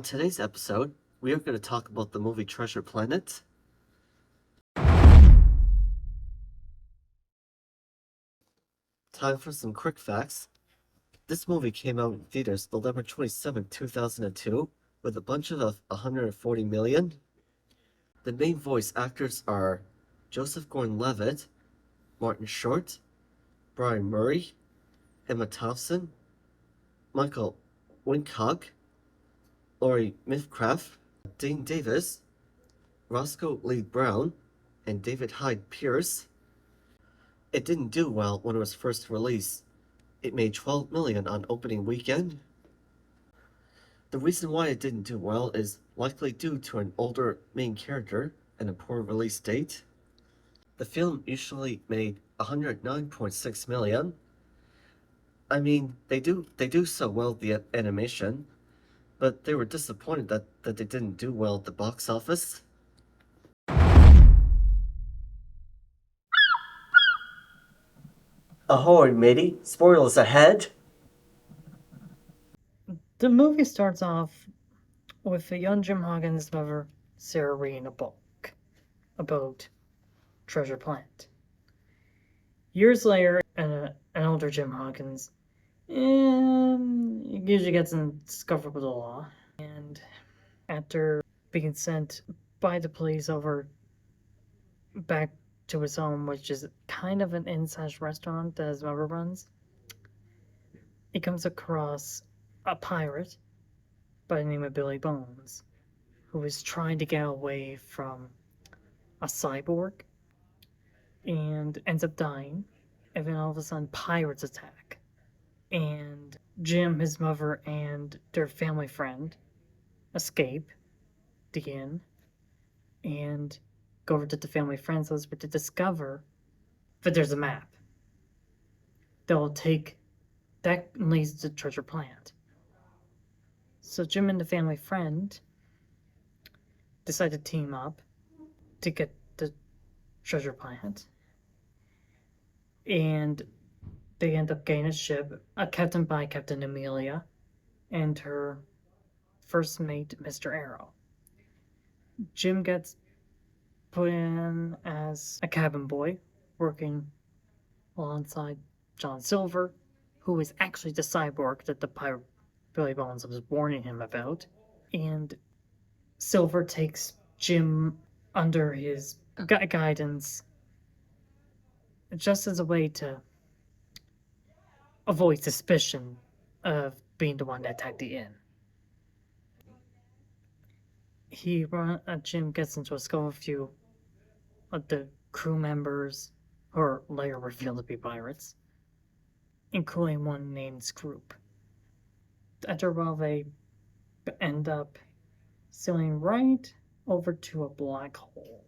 today's episode, we are going to talk about the movie Treasure Planet. Time for some quick facts. This movie came out in theaters November 27, 2002, with a budget of $140 million. The main voice actors are Joseph Gordon-Levitt, Martin Short, Brian Murray, Emma Thompson, Michael Wincott, Laurie Metcalf, Dane Davis, Roscoe Lee Brown, and David Hyde Pierce. It didn't do well when it was first released. It made $12 million on opening weekend. The reason why it didn't do well is likely due to an older main character and a poor release date. The film usually made $109.6 million. I mean, they do so well with the animation, but they were disappointed that they didn't do well at the box office. Ahoy, matey! Spoilers ahead! The movie starts off with a young Jim Hawkins' mother, Sarah, reading a book about Treasure Planet. Years later, an older Jim Hawkins usually gets in discovered with the law, and after being sent by the police over back to his home, which is kind of an inside restaurant that his mother runs, he comes across a pirate by the name of Billy Bones, who is trying to get away from a cyborg and ends up dying. And then all of a sudden, pirates attack. And Jim, his mother, and their family friend escape the inn and go over to the family friend's house to discover that there's a map that leads to Treasure Planet. So Jim and the family friend decide to team up to get the Treasure Planet. And they end up getting a ship, captained by Captain Amelia and her first mate, Mr. Arrow. Jim gets put in as a cabin boy, working alongside John Silver, who is actually the cyborg that the pirate Billy Bones was warning him about. And Silver takes Jim under his guidance just as a way to avoid suspicion of being the one that attacked the inn. Jim gets into a scuffle with a few of the crew members, who are later revealed to be pirates, including one named Scroop. After a while, they end up sailing right over to a black hole.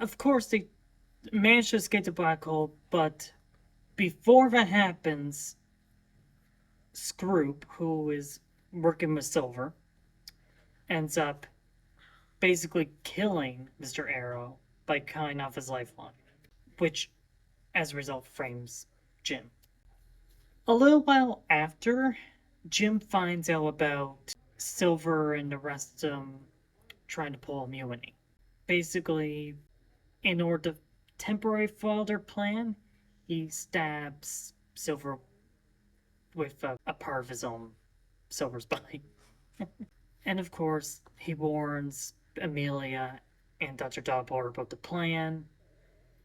Of course, they manage to escape the black hole, but before that happens, Scroop, who is working with Silver, ends up basically killing Mr. Arrow by cutting off his lifeline, which, as a result, frames Jim. A little while after, Jim finds out about Silver and the rest of them trying to pull a mutiny. Basically, in order to temporarily foil their plan, he stabs Silver with a part of his own Silver's body. And of course, he warns Amelia and Dr. Doppler about the plan.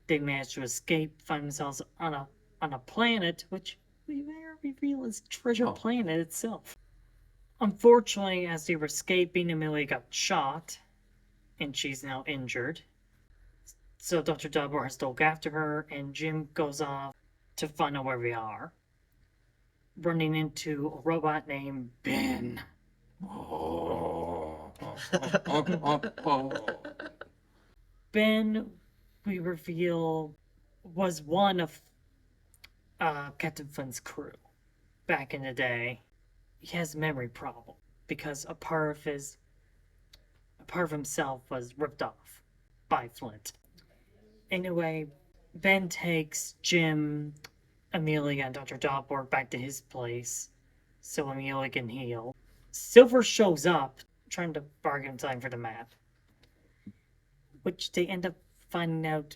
They manage to escape, find themselves on a planet, which we may reveal is Treasure Planet itself. Unfortunately, as they were escaping, Amelia got shot, and she's now injured. So Dr. Doppler has to look after her, and Jim goes off to find out where we are, running into a robot named Ben. Ben, we reveal, was one of Captain Flint's crew back in the day. He has a memory problem because a part of himself was ripped off by Flint. Anyway, Ben takes Jim, Amelia, and Dr. Doppler back to his place so Amelia can heal. Silver shows up trying to bargain time for the map, which they end up finding out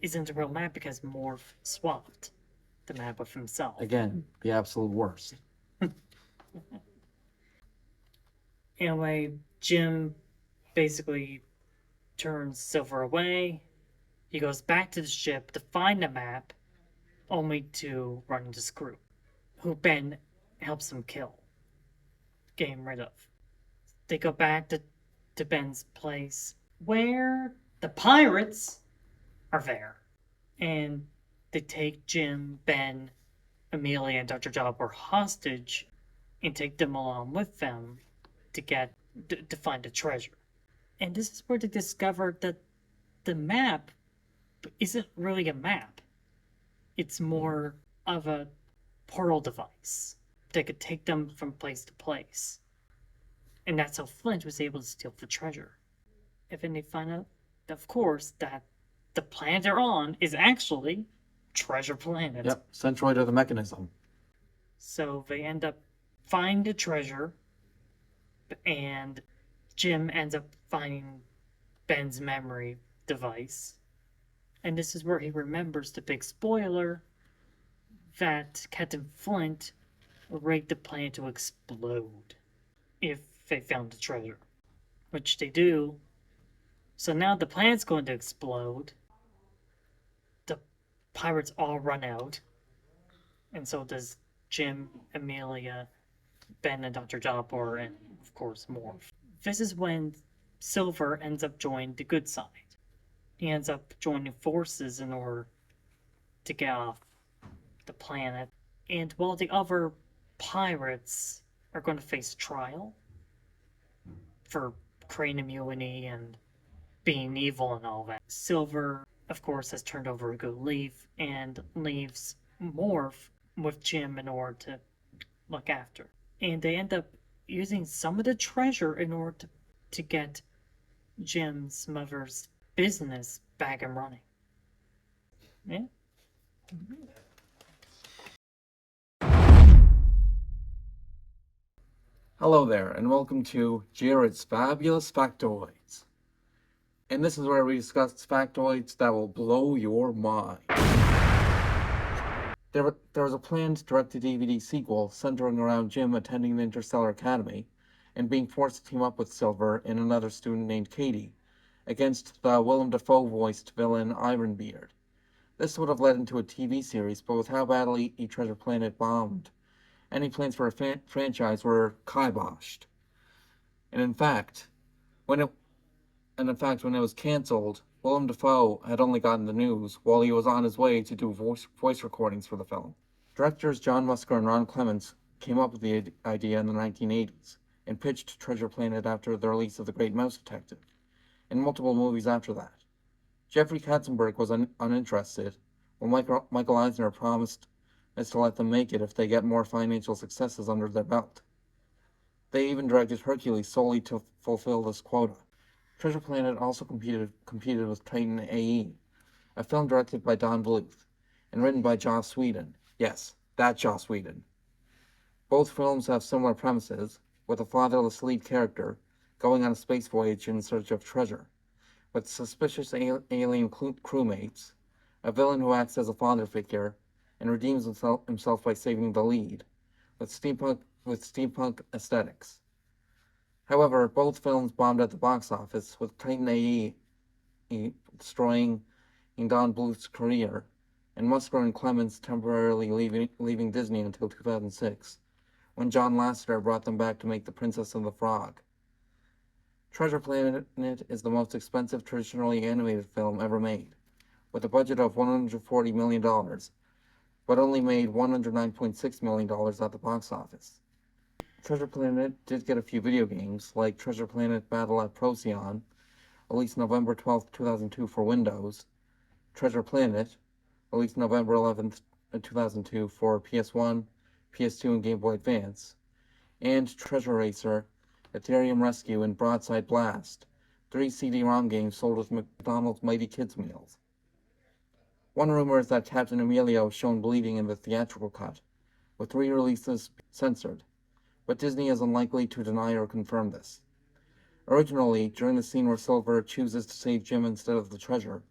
isn't a real map because Morph swapped the map with himself. Again, the absolute worst. Anyway, Jim basically turns Silver away. He goes back to the ship to find the map, only to run into Screw, who Ben helps him kill, getting rid of. They go back to Ben's place, where the pirates are there. And they take Jim, Ben, Amelia, and Dr. Jobber hostage and take them along with them to find a treasure. And this is where they discover that the map isn't really a map. It's more of a portal device that could take them from place to place. And that's how Flint was able to steal the treasure. And then they find out, of course, that the planet they're on is actually Treasure Planet. Yep, Centroid of the mechanism. So they end up finding the treasure, and Jim ends up finding Ben's memory device. And this is where he remembers the big spoiler that Captain Flint rigged the planet to explode if they found the treasure, which they do. So now the planet's going to explode. The pirates all run out, and so does Jim, Amelia, Ben, and Dr. Jabbar, and of course Morph. This is when Silver ends up joining the good side. He ends up joining forces in order to get off the planet. And while the other pirates are going to face trial for creating a mutiny and being evil and all that, Silver, of course, has turned over a good leaf and leaves Morph with Jim in order to look after. And they end up using some of the treasure in order to get Jim's mother's business back and running. Yeah. Hello there, and welcome to Jared's Fabulous Factoids. And this is where we discuss factoids that will blow your mind. There was a planned direct-to-DVD sequel centering around Jim attending the Interstellar Academy and being forced to team up with Silver and another student named Katie against the Willem Dafoe-voiced villain Ironbeard. This would have led into a TV series, but with how badly E Treasure Planet bombed, any plans for a franchise were kiboshed. And in fact, when it was cancelled, Willem Dafoe had only gotten the news while he was on his way to do voice recordings for the film. Directors John Musker and Ron Clements came up with the idea in the 1980s and pitched Treasure Planet after the release of The Great Mouse Detective, and multiple movies after that. Jeffrey Katzenberg was uninterested, while Michael Eisner promised to let them make it if they get more financial successes under their belt. They even directed Hercules solely to fulfill this quota. Treasure Planet also competed with Titan A.E., a film directed by Don Bluth and written by Joss Whedon. Yes, that Joss Whedon. Both films have similar premises, with a fatherless lead character going on a space voyage in search of treasure, with suspicious alien crewmates, a villain who acts as a father figure and redeems himself by saving the lead, with steampunk aesthetics. However, both films bombed at the box office, with Titan A.E. destroying Don Bluth's career, and Musker and Clements temporarily leaving Disney until 2006, when John Lasseter brought them back to make The Princess and the Frog. Treasure Planet is the most expensive traditionally animated film ever made, with a budget of $140 million, but only made $109.6 million at the box office. Treasure Planet did get a few video games, like Treasure Planet Battle at Procyon, released November 12, 2002 for Windows, Treasure Planet, released November 11th, 2002 for PS1, PS2, and Game Boy Advance, and Treasure Racer, Ethereum Rescue, and Broadside Blast, 3 CD-ROM games sold with McDonald's Mighty Kids meals. One rumor is that Captain Emilio was shown bleeding in the theatrical cut, with 3 releases censored, but Disney is unlikely to deny or confirm this. Originally, during the scene where Silver chooses to save Jim instead of the treasure,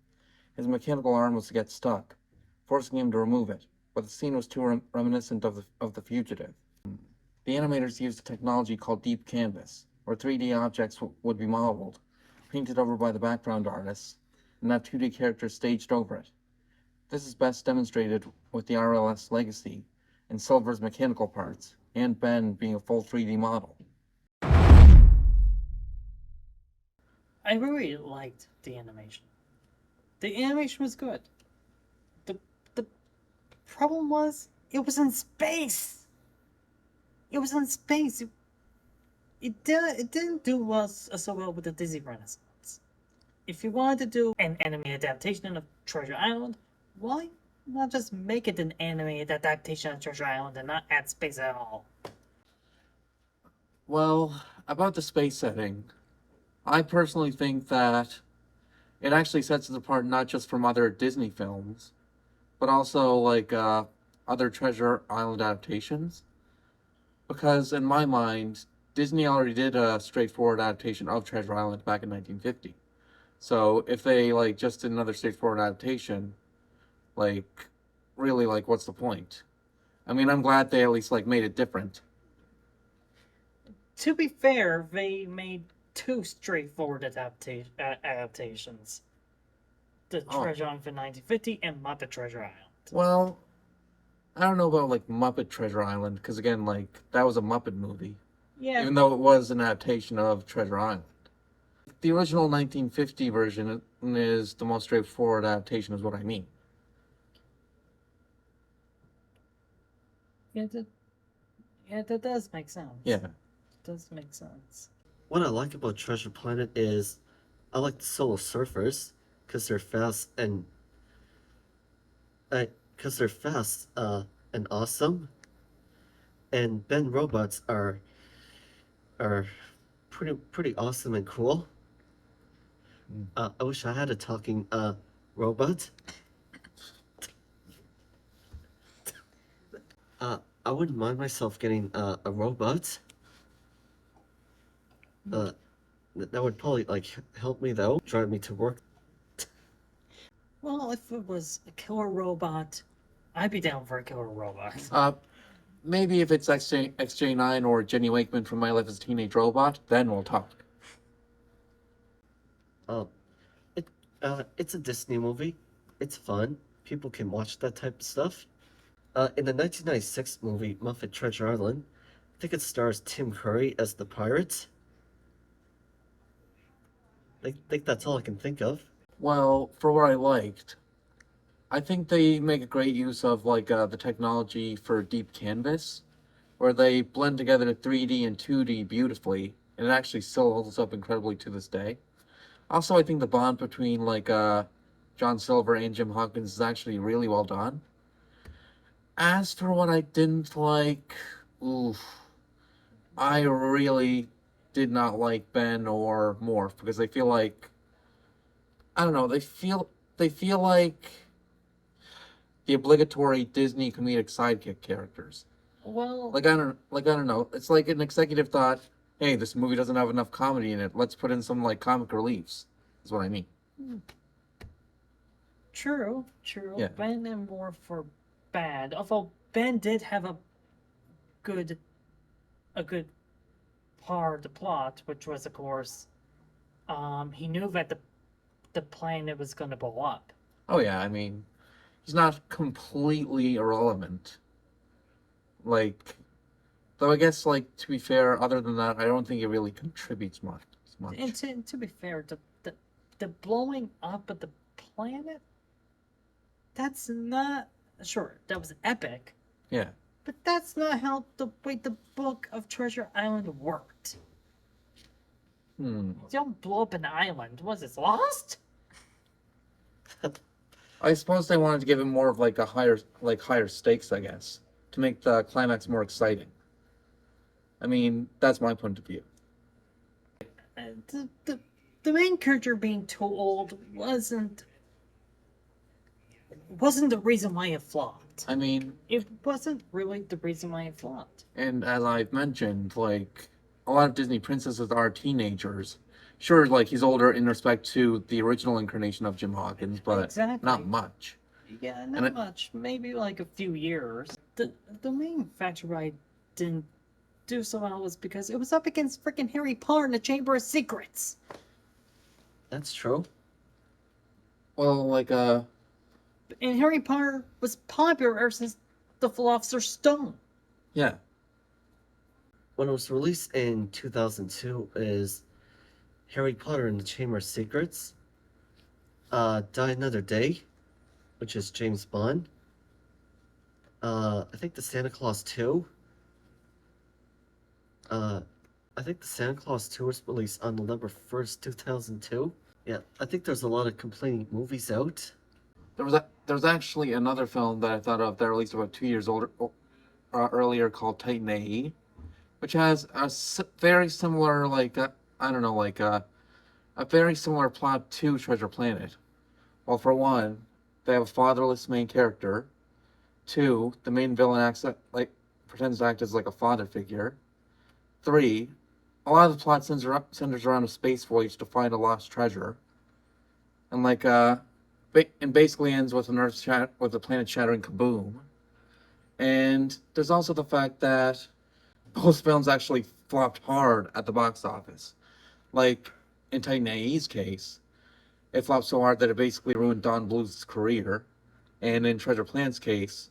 his mechanical arm was to get stuck, forcing him to remove it, but the scene was too reminiscent of the fugitive. The animators used a technology called deep canvas, where 3D objects would be modeled, painted over by the background artists, and have 2D characters staged over it. This is best demonstrated with the RLS Legacy and Silver's mechanical parts, and Ben being a full 3D model. I really liked the animation. The animation was good. The problem was it was in space. It was in space. It didn't do well so well with the Disney Renaissance. If you wanted to do an anime adaptation of Treasure Island, why not just make it an anime adaptation of Treasure Island and not add space at all? Well, about the space setting, I personally think that it actually sets it apart not just from other Disney films, but also like other Treasure Island adaptations. Because in my mind, Disney already did a straightforward adaptation of Treasure Island back in 1950. So if they like just did another straightforward adaptation, like really like what's the point? I mean, I'm glad they at least like made it different. To be fair, they made two straightforward adaptations. The Oh. Treasure Island for 1950 and Muppet Treasure Island. Well, I don't know about like Muppet Treasure Island because again, like that was a Muppet movie, Yeah, even though it was an adaptation of Treasure Island. The original 1950 version is the most straightforward adaptation, is what I mean. that does make sense. Yeah. It does make sense. What I like about Treasure Planet is I like the solo surfers because they're fast and awesome. And Ben robots are pretty awesome and cool. I wish I had a talking robot. I wouldn't mind myself getting a robot. That would probably like help me though, drive me to work. Well, if it was a killer robot, I'd be down for a killer robot. Maybe if it's XJ9 or Jenny Wakeman from My Life as a Teenage Robot, then we'll talk. It's a Disney movie. It's fun. People can watch that type of stuff. In the 1996 movie Muppet Treasure Island, I think it stars Tim Curry as the pirate. I think that's all I can think of. Well, for what I liked, I think they make a great use of like the technology for deep canvas, where they blend together 3D and 2D beautifully, and it actually still holds up incredibly to this day. Also, I think the bond between like John Silver and Jim Hawkins is actually really well done. As for what I didn't like, oof, I really did not like Ben or Morph because they feel like I don't know, they feel like the obligatory Disney comedic sidekick characters. Well, Like I don't know. It's like an executive thought, hey, this movie doesn't have enough comedy in it. Let's put in some like comic reliefs. Is what I mean. true. Yeah. Ben and Morph were bad. Although Ben did have a good part of the plot, which was, of course, he knew that the planet was going to blow up. Oh yeah, I mean, he's not completely irrelevant. Like, though I guess like to be fair, other than that, I don't think it really contributes much. And to be fair, the blowing up of the planet, that's not sure that was epic, Yeah. but that's not how the way the book of Treasure Island worked. Hmm. You don't blow up an island. Was it lost? I suppose they wanted to give him more of like a higher stakes, I guess, to make the climax more exciting. I mean, that's my point of view. The main character being too old wasn't the reason why it flopped. I mean, It wasn't really the reason why it flopped. and as I've mentioned, like, a lot of Disney princesses are teenagers. Sure, like, he's older in respect to the original incarnation of Jim Hawkins, but Exactly. not much. Yeah, And not much. Maybe like a few years. The main factor why I didn't do so well was because it was up against freaking Harry Potter and the Chamber of Secrets. That's true. Well, like, And Harry Potter was popular ever since the Philosopher's Stone. yeah. When it was released in 2002 is Harry Potter and the Chamber of Secrets, Die Another Day, which is James Bond, I think the Santa Claus 2, I think the Santa Claus 2 was released on November 1st, 2002. Yeah, I think there's a lot of complaining movies out. There's actually another film that I thought of that released about 2 years earlier called Titan AE, which has a very similar, like, I don't know, like, a very similar plot to Treasure Planet. Well, for one, they have a fatherless main character. Two, the main villain pretends to act as like a father figure. Three, a lot of the plot centers around a space voyage to find a lost treasure. And and basically ends with with the planet shattering kaboom. And there's also the fact that both films actually flopped hard at the box office. Like in Titan AE's case, it flopped so hard that it basically ruined Don Bluth's career. And in Treasure Planet's case,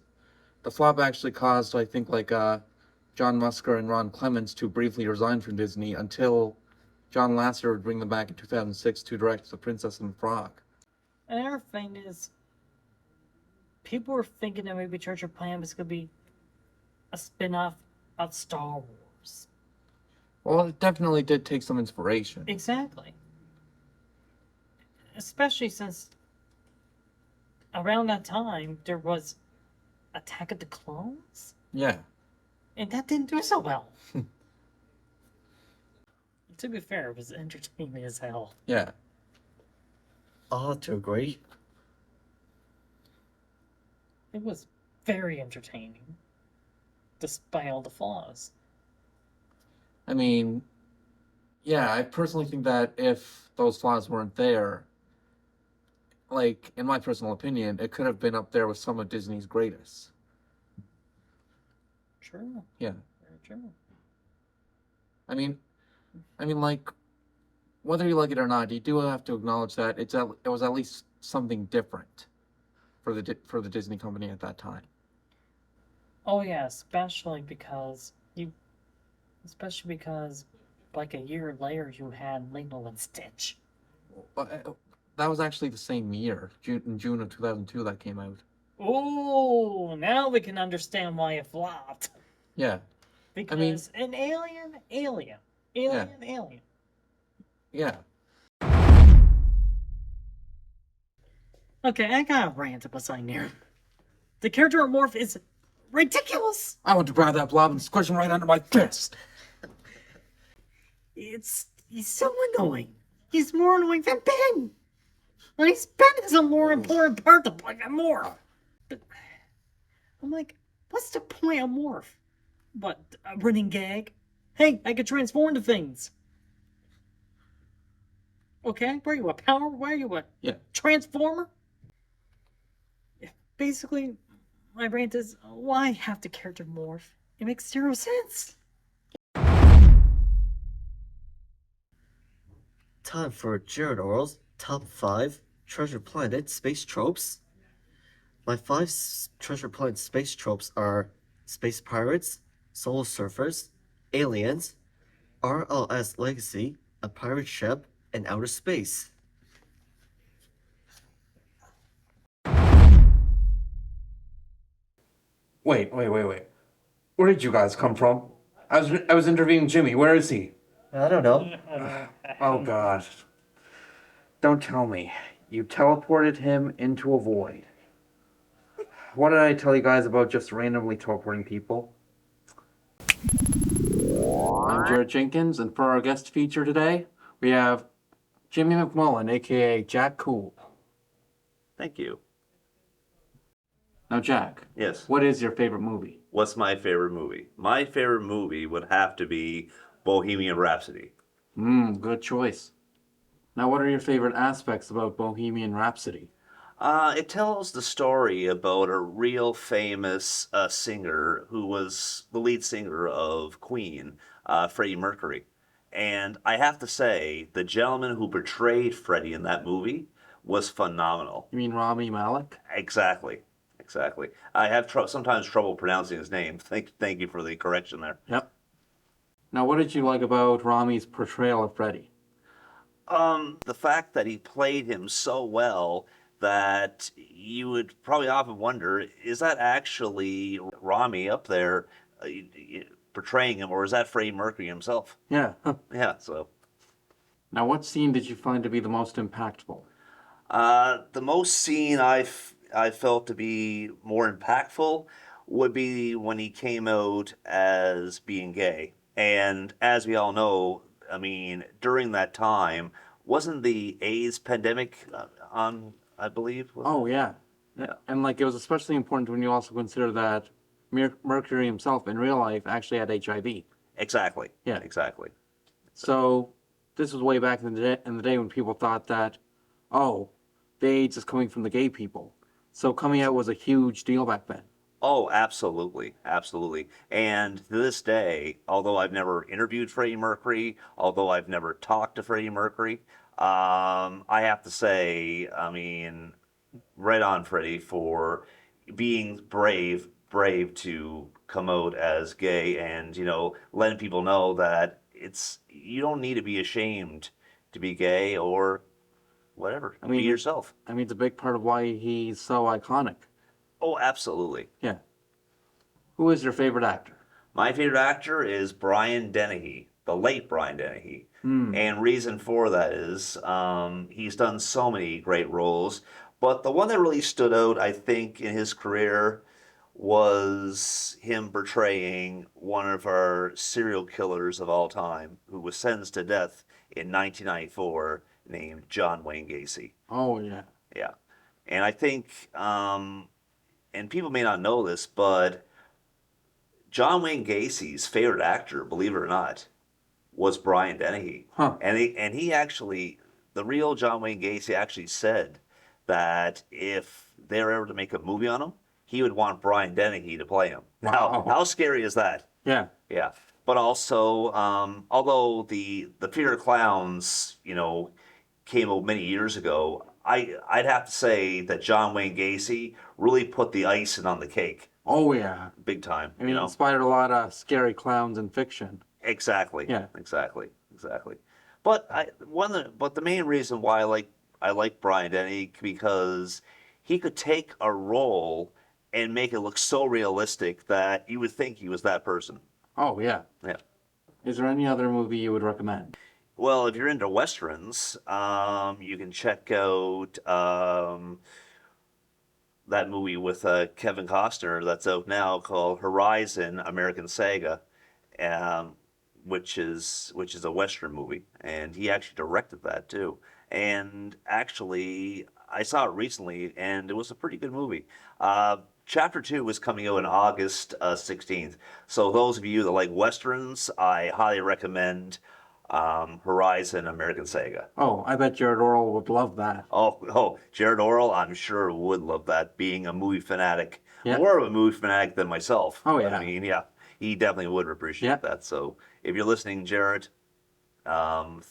the flop actually caused, I think, John Musker and Ron Clements to briefly resign from Disney until John Lasseter would bring them back in 2006 to direct The Princess and the Frog. Another thing is, people were thinking that maybe Treasure Planet was going to be a spin-off of Star Wars. Well, it definitely did take some inspiration. Exactly. Especially since around that time there was Attack of the Clones, Yeah. and that didn't do so well. To be fair, it was entertaining as hell. Yeah. I'll have to agree. It was very entertaining, despite all the flaws. I mean, yeah, I personally think that if those flaws weren't there, like, in my personal opinion, it could have been up there with some of Disney's greatest. True. Yeah. Very true. I mean, like, whether you like it or not, you do have to acknowledge that it was at least something different for the Disney company at that time. Oh yeah, especially because like a year later you had Lilo and Stitch. But that was actually the same year, in June of 2002, that came out. Oh, now we can understand why it flopped. Yeah. Because an alien. Yeah. Okay, I got a rant about something here. The character of Morph is ridiculous. I want to grab that blob and squish him right under my fist. He's so annoying. He's more annoying than Ben. At least Ben is a more important part to play than Morph. But I'm like, what's the point of Morph? What, a running gag? Hey, I can transform to things. Okay, where are you, a power? Where are you, a transformer? Basically, my rant is, why have the character morph? It makes zero sense. Time for Jared Orrell's Top 5 Treasure Planet Space Tropes. My 5 Treasure Planet space tropes are space pirates, solo surfers, aliens, RLS Legacy, a pirate ship, and outer space. Wait. Where did you guys come from? I was interviewing Jimmy. Where is he? I don't know. Oh God. Don't tell me. You teleported him into a void. What did I tell you guys about just randomly teleporting people? I'm Jared Jenkins, and for our guest feature today, we have Jimmy MacMullin, aka Jack Cool. Thank you. Now, Jack, Yes. what is your favorite movie? What's my favorite movie? My favorite movie would have to be Bohemian Rhapsody. Good choice. Now, what are your favorite aspects about Bohemian Rhapsody? It tells the story about a real famous singer who was the lead singer of Queen, Freddie Mercury. And I have to say, the gentleman who portrayed Freddie in that movie was phenomenal. You mean Rami Malek? Exactly. Exactly. I have sometimes trouble pronouncing his name. Thank you for the correction there. Yep. Now, what did you like about Rami's portrayal of Freddie? The fact that he played him so well that you would probably often wonder, is that actually Rami up there portraying him, or is that Freddie Mercury himself? Yeah. Yeah, so. Now, what scene did you find to be the most impactful? The most scene I felt to be more impactful would be when he came out as being gay. And as we all know, I mean, during that time, wasn't the AIDS pandemic on, I believe? Oh, yeah. Yeah. And like it was especially important when you also consider that Mercury himself in real life actually had HIV. Exactly. Yeah. Exactly. So this was way back in the day when people thought that, oh, the AIDS is coming from the gay people. So coming out was a huge deal back then. Oh, absolutely, absolutely. And to this day, although I've never interviewed Freddie Mercury, although I've never talked to Freddie Mercury, I have to say, I mean, right on Freddie for being brave to come out as gay and, letting people know that you don't need to be ashamed to be gay or whatever. I mean, be yourself. I mean, it's a big part of why he's so iconic. Oh, absolutely. Yeah. Who is your favorite actor? My favorite actor is Brian Dennehy, the late Brian Dennehy. And reason for that is he's done so many great roles, but the one that really stood out, I think, in his career was him portraying one of our serial killers of all time, who was sentenced to death in 1994, named John Wayne Gacy. Oh, yeah. Yeah, and I think, and people may not know this, but John Wayne Gacy's favorite actor, believe it or not, was Brian Dennehy. Huh. And he actually, the real John Wayne Gacy actually said that if they were ever to make a movie on him, he would want Brian Dennehy to play him. Wow. How scary is that? Yeah. Yeah. But also, although the Fear of Clowns, came out many years ago, I'd have to say that John Wayne Gacy really put the icing on the cake, Oh, yeah. big time. I mean, it inspired a lot of scary clowns in fiction. Exactly. Yeah. Exactly. Exactly. But the main reason why I like Brian Denny because he could take a role and make it look so realistic that you would think he was that person. Oh, yeah. Yeah. Is there any other movie you would recommend? Well, if you're into westerns, you can check out that movie with Kevin Costner that's out now called Horizon American Saga, um, which is a western movie, and he actually directed that too. And actually, I saw it recently, and it was a pretty good movie. Chapter 2 is coming out on August 16th. So those of you that like westerns, I highly recommend Horizon American Saga. Oh, I bet Jared Orwell would love that. Oh, Jared Orwell, I'm sure would love that, being a movie fanatic. Yeah. More of a movie fanatic than myself. Oh, But, yeah. I mean, yeah, he definitely would appreciate Yeah. that. So if you're listening, Jared, um,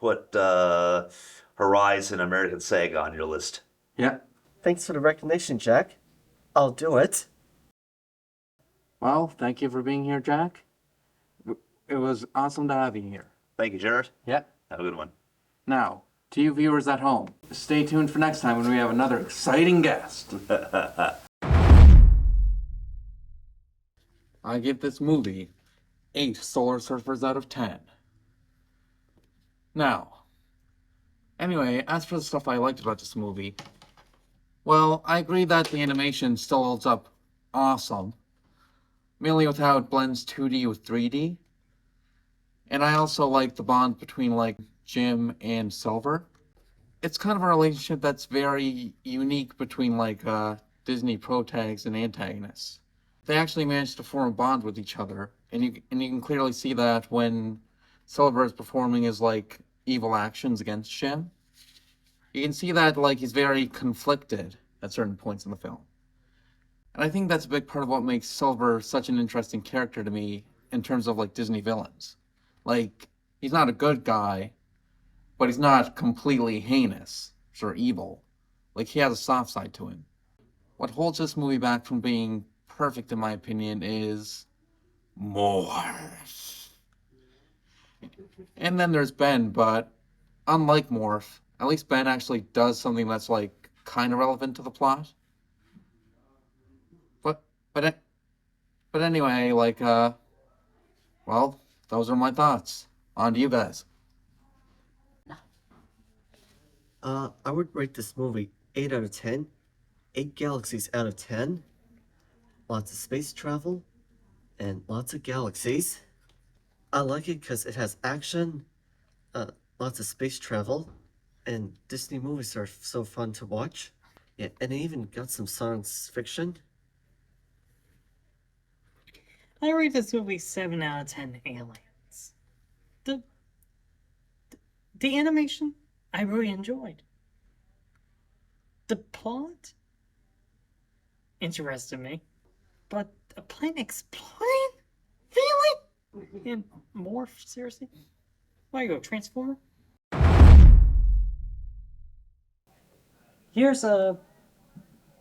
put Horizon American Saga on your list. Yeah. Thanks for the recognition, Jack. I'll do it. Well, thank you for being here, Jack. It was awesome to have you here. Thank you, Jared. Yeah. Have a good one. Now, to you viewers at home, stay tuned for next time when we have another exciting guest. I give this movie 8 Solar Surfers out of 10. Now, anyway, as for the stuff I liked about this movie, well, I agree that the animation still holds up awesome, mainly with how it blends 2D with 3D. And I also like the bond between, like, Jim and Silver. It's kind of a relationship that's very unique between, like, Disney protagonists and antagonists. They actually managed to form a bond with each other, and you can clearly see that when Silver is performing his like evil actions against Jim. You can see that like he's very conflicted at certain points in the film. And I think that's a big part of what makes Silver such an interesting character to me in terms of like Disney villains. Like, he's not a good guy, but he's not completely heinous or evil. Like, he has a soft side to him. What holds this movie back from being perfect, in my opinion, is Morph. And then there's Ben, but unlike Morph, at least Ben actually does something that's like kind of relevant to the plot. But but but anyway, like well, those are my thoughts. On to you guys. I would rate this movie 8 out of 10. 8 galaxies out of 10. Lots of space travel and lots of galaxies. I like it because it has action, lots of space travel, and Disney movies are so fun to watch. Yeah, and it even got some science fiction. I rate this movie 7 out of 10 aliens. The, the animation, I really enjoyed. The plot interested me. But a plane exploding? Really? And Morph, seriously? Why go, Transformer? Here's a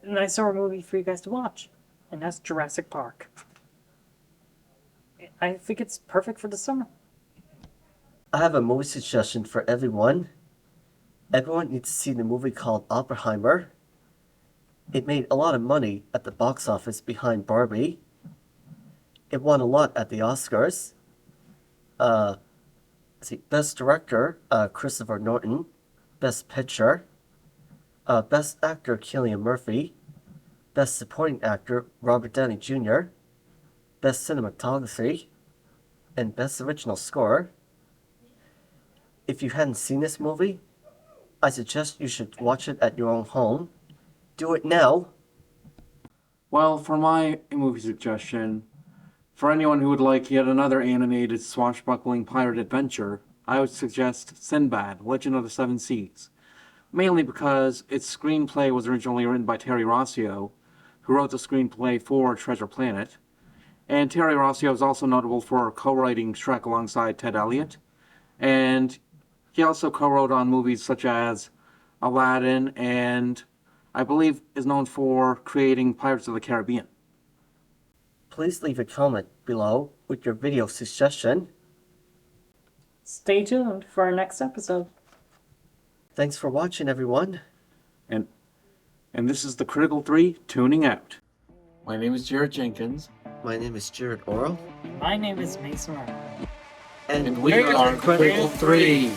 nice horror movie for you guys to watch, and that's Jurassic Park. I think it's perfect for the summer. I have a movie suggestion for everyone. Everyone needs to see the movie called Oppenheimer. It made a lot of money at the box office behind Barbie. It won a lot at the Oscars. Best Director, Christopher Norton. Best Picture. Best Actor, Cillian Murphy. Best Supporting Actor, Robert Downey Jr. Best Cinematography. And Best Original Score. If you hadn't seen this movie, I suggest you should watch it at your own home. Do it now. Well, for my movie suggestion, for anyone who would like yet another animated swashbuckling pirate adventure, I would suggest Sinbad, Legend of the Seven Seas. Mainly because its screenplay was originally written by Terry Rossio, who wrote the screenplay for Treasure Planet. And Terry Rossio is also notable for co-writing Shrek alongside Ted Elliott. And he also co-wrote on movies such as Aladdin, and I believe is known for creating Pirates of the Caribbean. Please leave a comment below with your video suggestion. Stay tuned for our next episode. Thanks for watching, everyone. And this is the Critical 3 tuning out. My name is Jared Jenkins. My name is Jared Orrell. My name is Mason Ryan. And We are Critical 3.